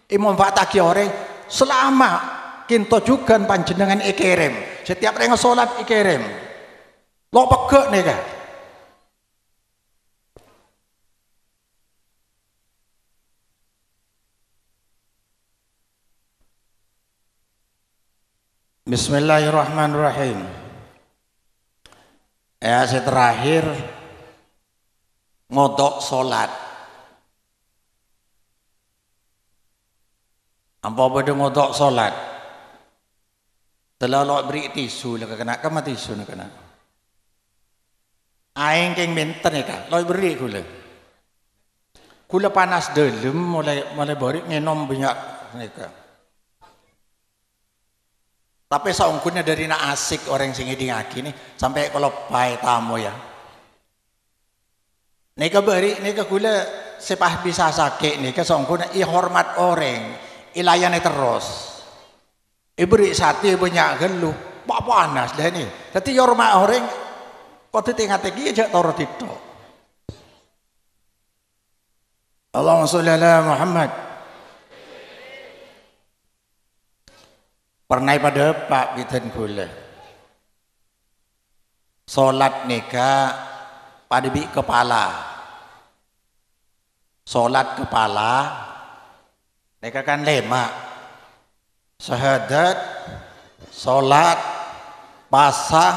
imam fataki orang, selama kinto juga panjenengan ikirim. Setiap orang sholat ikirim. Lo pegek nih kan? Bismillahirrahmanirrahim. Saya terakhir ngodok sholat. Apa pada ngodok sholat? Telah lo beri tisu lah kena kama tisu nak kena. Aing keng benten ya lo beri kula panas dalam mulai beri ngenom banyak nika. Tapi saungkunnya dari nak asik orang sing ngaki nih sampai kalau pai tamu ya. Nika beri nika kula sepah bisa sakit nika saungkunnya i hormat orang, ilayane terus. Iberi sate banyak gelu, pak panas dah ni. Tapi hormat orang Kok tinggi aja toro tito. Allahumma sholli ala Muhammad. Pernah pada Pak Biten kula. Salat nikah pada bi kepala. Salat kepala nikah kan lema. Syahadat, salat, pasah,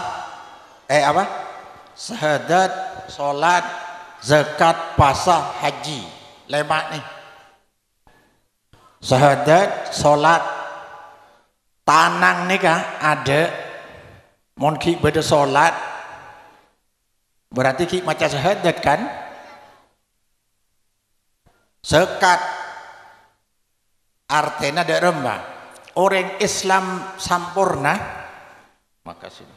apa? Syahadat, salat, zakat, pasah, haji. Lema nih. Syahadat, salat, tanang nikah ada. Mon ki beda salat. Berarti ki maca syahadat kan? Zakat artinya ada rembah. Orang Islam sampurna. Makasih.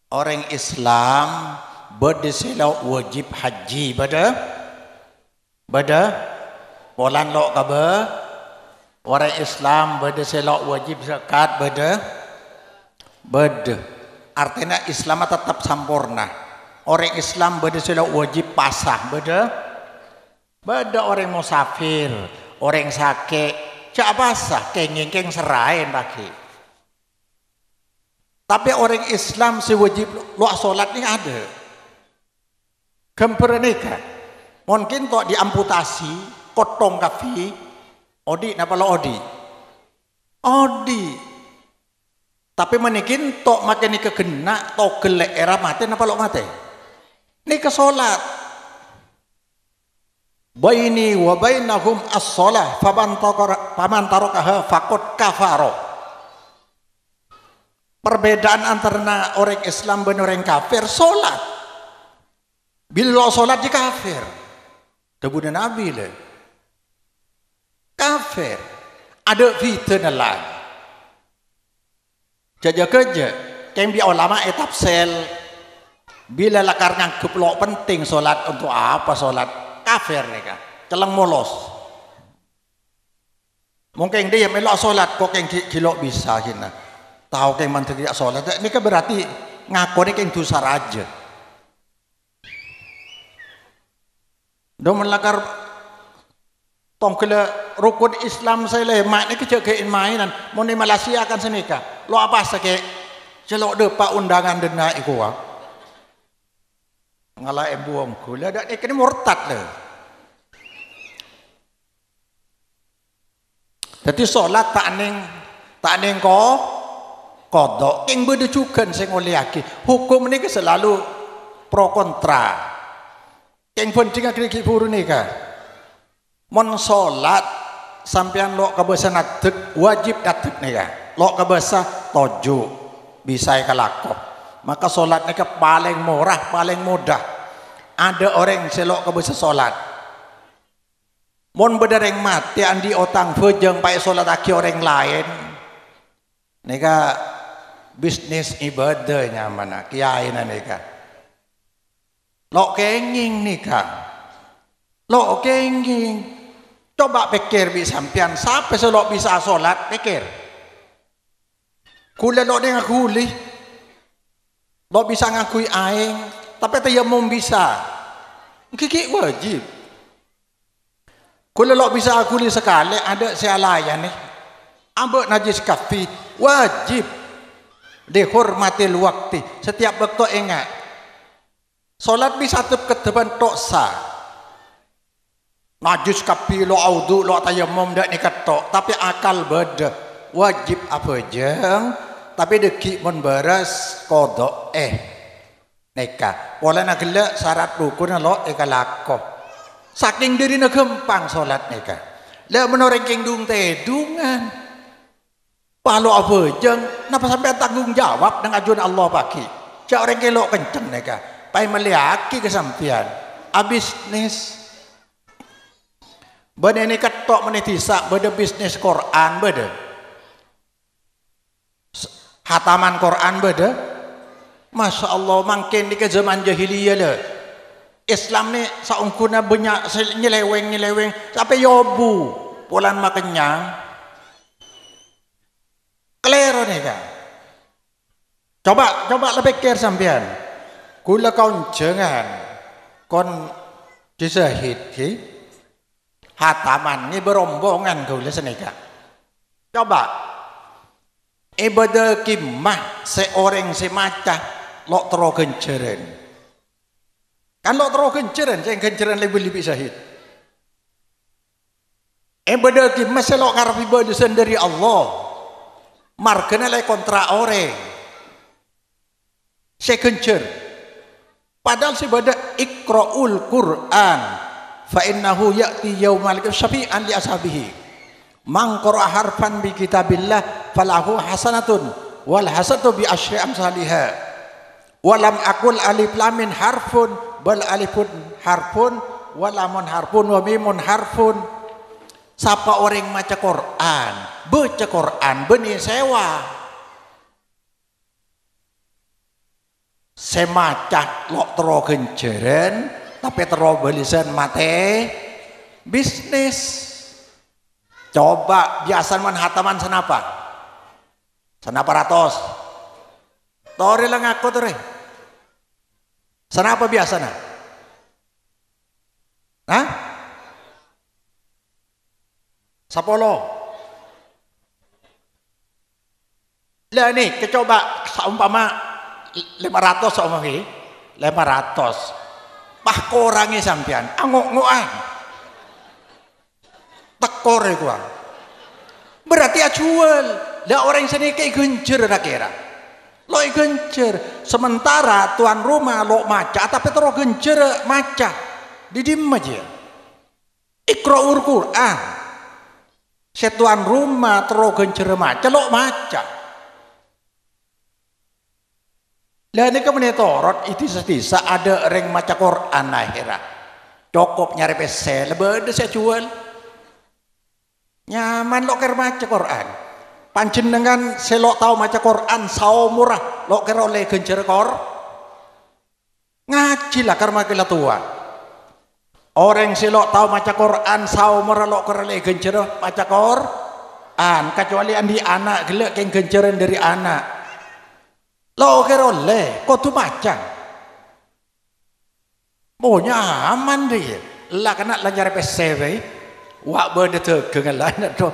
Orang Islam berdesilau wajib haji beda bulan lo kabe. Orang Islam berdesilau wajib zakat beda. Artinya Islam tetap sampurna. Orang Islam berdesilau wajib pasah beda orang musafir, orang sakit cak pasah kenging serain lagi. Tapi orang Islam si wajib lu salat ni ada. Kemper nikah. Mungkin tok diamputasi, potong kaki, odi napa lo odi? Tapi menikin tok makan ni kekena tok gelek era mati napa lo mati? Ni ke salat. Baini wa bainahum as-shalah faman tarakaha faqad kafara. Perbedaan antara orang Islam dan orang kafir salat. Bila salat di kafir. Kemudian Nabi le. Kafir. Ada fitnah lah. Jaja kerja. Yang bi ulama tafsir bila lakar nganggup lo penting salat untuk apa salat? Kafir nih kan, celeng molos. Mungkin dia melok solat, kok yang kilo bisa hina. Tahu yang menteri tidak solat, ini kan berarti ngaku nih yang dosa raja. Dong melakar tongkele rukun Islam saya lemak ini kejagain mainan. Mau di Malaysia akan senika. Lo apa sake? Celok depak undangan dena ikuah. Ngalah buang gula dak ini murtad le. Jadi solat tak ning kodok yang berdecukan sing oleh aki. Hukum ini selalu pro kontra. Yang penting akik buru ni kan. Mon solat sampean lo kabesa natek wajib natek ni kan. Lo kabesa toju bisa kalako. Maka solat ni paling murah, paling mudah. Ada orang selok kabesa solat. Mon bedereng mati andi otang fejeng pai solat aki orang lain. Nika bisnis ibadahnya mana kiai na nika. Lo kenging nika. Lo kenging. Coba pikir bi sampean sampai selok bisa solat pikir. Kula lo dengan kuli. Lo bisa ngakui aing, tapi tayamum bisa. Kiki wajib. Kalau lo bisa akuli sekali, ada sealaya nih. Ambek najis kafi, wajib. Dihormatil waktu. Setiap waktu ingat. Solat bisa tetap keteban tok sah. Najis kafi, lo audu, lo tayamum, dak nikat tok. Tapi akal beda. Wajib apa jeng. Tapi deki membaras kodok nikah. Wala nak gelak syarat rukun lo lakoh. Saking diri nak gempang solat nikah. Lah menoreng king dung tedungan. Palo apa jeng? Napa sampai tanggung jawab dengan ajuan Allah pagi? Cak orang kelok kenceng nikah. Pai meliaki kesampian. Abisnis. Bade ini ketok menitisak. Bade bisnis Quran bade. Hataman Quran beda. Masya Allah makin di zaman jahiliyah le. Islam ni saungkuna banyak nyeleweng sampai yobu. Pulan makenyang. nih kan. Coba lebih pikir sampean. Kula kon jangan kon disahid ki hataman ini berombongan kula senika. Coba ibadah kimah seorang semacah lok tero genjeren. Kan lok tero genjeren, sing genjeren lebih sahid. Ibadah kimah selok ngarep ibadah sendiri Allah. Margane le kontra orang. Saya genjer. Padahal ibadah iqra'ul Qur'an fa innahu ya'ti yaumal qiyamah syafi'an li ashabihi. Man qara'a harfan bi kitabillah falahu hasanatun wal hasanatu bi asyri amsalihha. Walam aqul alif lam mim harfun bal alifun harfun wa lamun harfun wa mimun harfun. Siapa orang maca Quran, baca Quran benih sewa. Semacah lok tero genjeren tapi tero belisan mate bisnis. Coba biasa man hataman senapa? Senapa ratos? Tori lang aku tore. Senapa biasana? Hah? Sapolo. Lah nih, kecoba seumpama 500 seumpama 500. Pah korange sampean, angok-ngokan. Tekore gua. Berarti ajual. Lah orang sini kayak genjer ra kira. Lo genjer. Sementara tuan rumah lo maca tapi terus genjer maca. Didim aja. Iqra'ul Qur'an. Setuan rumah terus genjer maca lo maca. Lah ini kemudian torot itu setisa ada orang maca Quran akhirnya. Cukup nyari PC lebih saya jual. Nyaman lo ker maca Quran. Panjenengan selok tahu maca Quran sao murah lo ker oleh genjer kor. Ngaji lah karena kila tua. Orang selok tahu maca Quran sao murah lo ker oleh genjer maca Quran. Kecuali andi anak gelek yang genjeran dari anak. Lo ker oleh kok tu maca. Oh nyaman dia. Lah kena lancar PC we. Wak benda tegeng lah nak tu.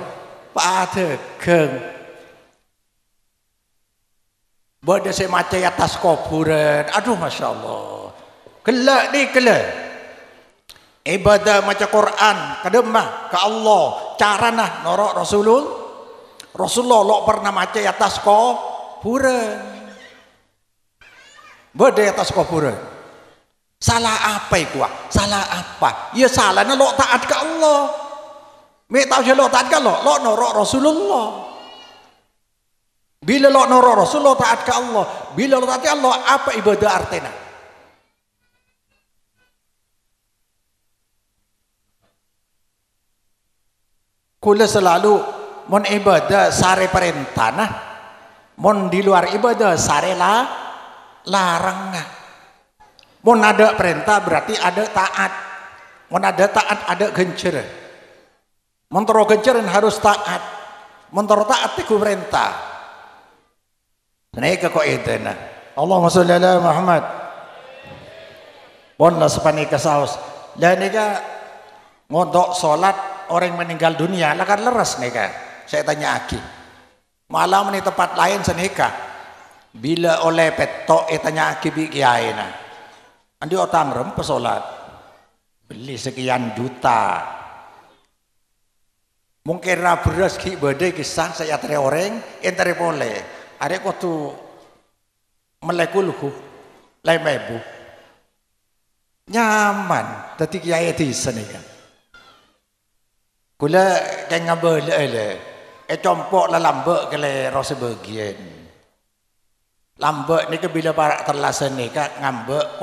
Pak tegeng. Benda saya maca atas kuburan. Aduh Masya Allah. Kelak ni kelak. Ibadah maca Quran kademah ke Allah. Cara nah norok Rasulullah lo pernah maca atas kuburan. Benda atas kuburan. Salah apa gua? Salah apa? Ya salahnya lo taat ke Allah. Me tahu je lo taat ke Allah, lo norok Rasulullah. Bila lo norok Rasulullah taat ke Allah, bila lo taat ke Allah apa ibadah artinya? Kula selalu mon ibadah sare perintah nah, mon di luar ibadah sare larang nah. Mon ada perintah berarti ada taat. Mon ada taat ada genjer. Mon tero genjeran harus taat. Mon tero taat itu perintah. Naik ke koidena. Allahumma sholli ala Muhammad. Bon sepani ke saus. Dan nika ngodok salat orang meninggal dunia lah kan leres nika. Saya tanya aki. Malam ini tempat lain senika. Bila oleh petok tanya aki bi kiai nah. Andi otang rem pesolat beli sekian juta mungkin beras ki badai kisah saya tere orang entere boleh ada kau tu melekulku lemebu nyaman tadi kiai di sana kan kula kayak ngabel compok lah lambek kele rasa bagian lambek ni ke bila barak terlasan ni kak ngambek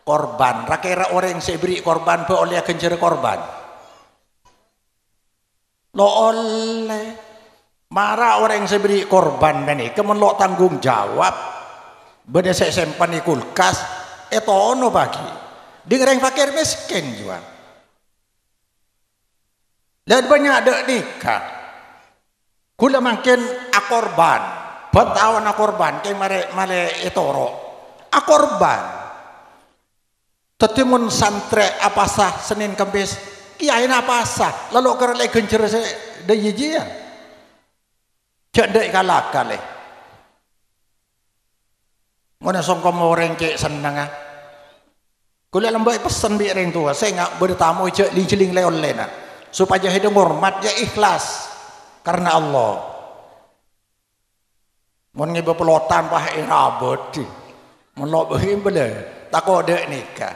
korban rakira orang yang saya beri korban pe oleh kencer korban lo oleh marah orang yang saya beri korban ni kemen lo tanggung jawab benda saya simpan di kulkas ono bagi dengan yang fakir miskin juga dan banyak ada nikah Kula makin akorban, bantawan akorban kay mare itoro. Akorban. Tetimun santre apa sah Senin Kamis, kiai apa sah, lalu kerana gencer se dayijia. Cedek kalah kali. Mana songkom orang cek senang ah. Kula lembai pesan bi orang tua, saya ngak bertamu cek linceling leon lena, supaya hidup hormat ya ikhlas karena Allah. Mun ngiba pelotan pah irabot, melok behim bela, tak kode nikah.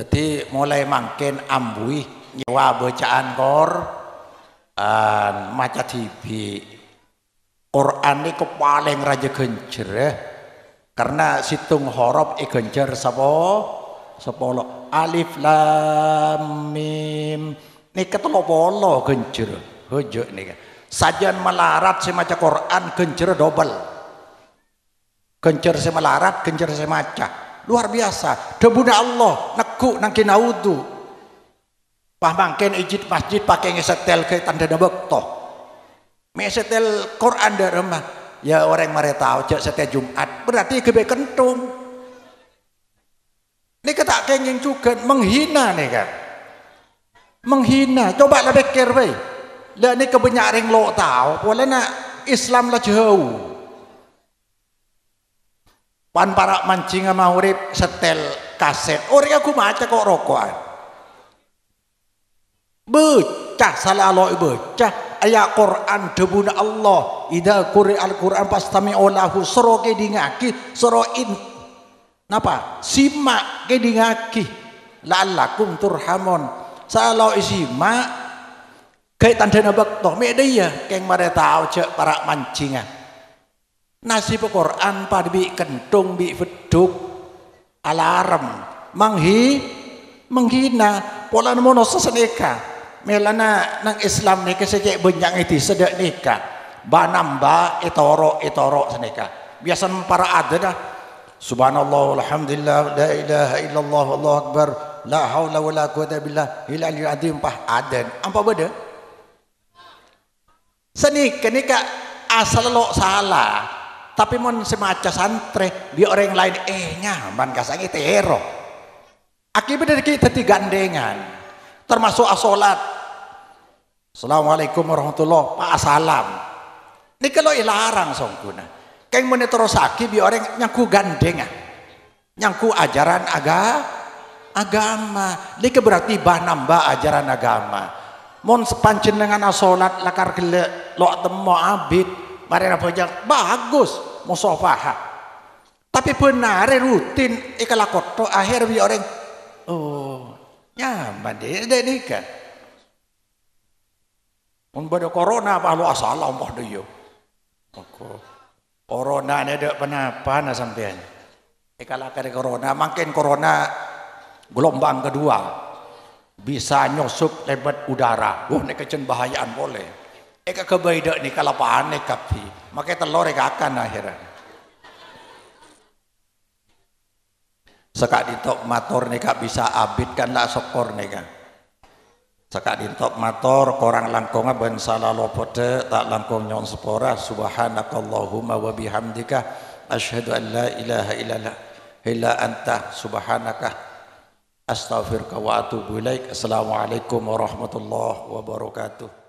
Jadi mulai makin ambui nyewa bacaan maca TV. Quran ini paling raja gencer karena situng huruf gencer sepuluh alif lam mim ini ketelo gencer hojo nih sajian melarat si maca Quran gencer double gencer si melarat gencer si maca luar biasa debuna Allah neku nangkin audu pamangken ijit masjid pakai ngesetel ke tanda bektoh mesetel Quran dari rumah ya orang mare tahu cek setiap Jumat berarti kebe kentung ini kata kenging juga menghina nih kan menghina coba lah pikir baik lah ini kebanyakan lo tahu boleh nak Islam lah jauh pan para mancing sama urip setel kaset orang aku maca kok rokokan becah salah lo becah ayat Quran debuna Allah idza quri'al Quran fastami'u lahu sura ke dingaki sura in napa simak ke dingaki la'allakum turhamun salau isimak kayak tandana bekto me dia keng mare tau cek para mancingan nasib Quran pada bi kentung bi beduk alarm menghina pola mono seseneka melana nang Islam nika sejak banyak itu sedek nikah banamba itoro seneka biasa para ada dah subhanallah alhamdulillah la ilaha illallah wallahu akbar la haula wala quwata billah ilal azim pah adan apa beda senika asal lo salah tapi mon semaca santre bi orang lain nyaman kasangi tero akibat kita gandengan termasuk asolat assalamualaikum warahmatullahi pak salam ini kalau ilarang songkuna keng menetrosaki bi orang nyangku gandeng nyangku ajaran agama ini berarti bah nambah ajaran agama mon sepancen dengan asolat lakar gele lo temo abid mari apa bagus musafahah tapi benar rutin ikalakoto akhir bi orang oh nyaman deh nikah. Mun bade corona apa lu asalam mah deui. Corona ne dek penapa na sampean. Kalakar corona makin corona gelombang kedua. Bisa nyusup lewat udara. Wah nek kecen bahayaan boleh. Eka kebaida ni kalapaan nek kapi. Make telur eka akan akhiran. Sekak ditok motor neka bisa abid kan lah sokor neka sekak ditok motor korang langkonga ben salah lopote tak langkong nyon sepora subhanakallahumma wa bihamdika asyhadu an la ilaha illa anta subhanaka astaghfiruka wa atubu ilaik. Assalamualaikum warahmatullahi wabarakatuh.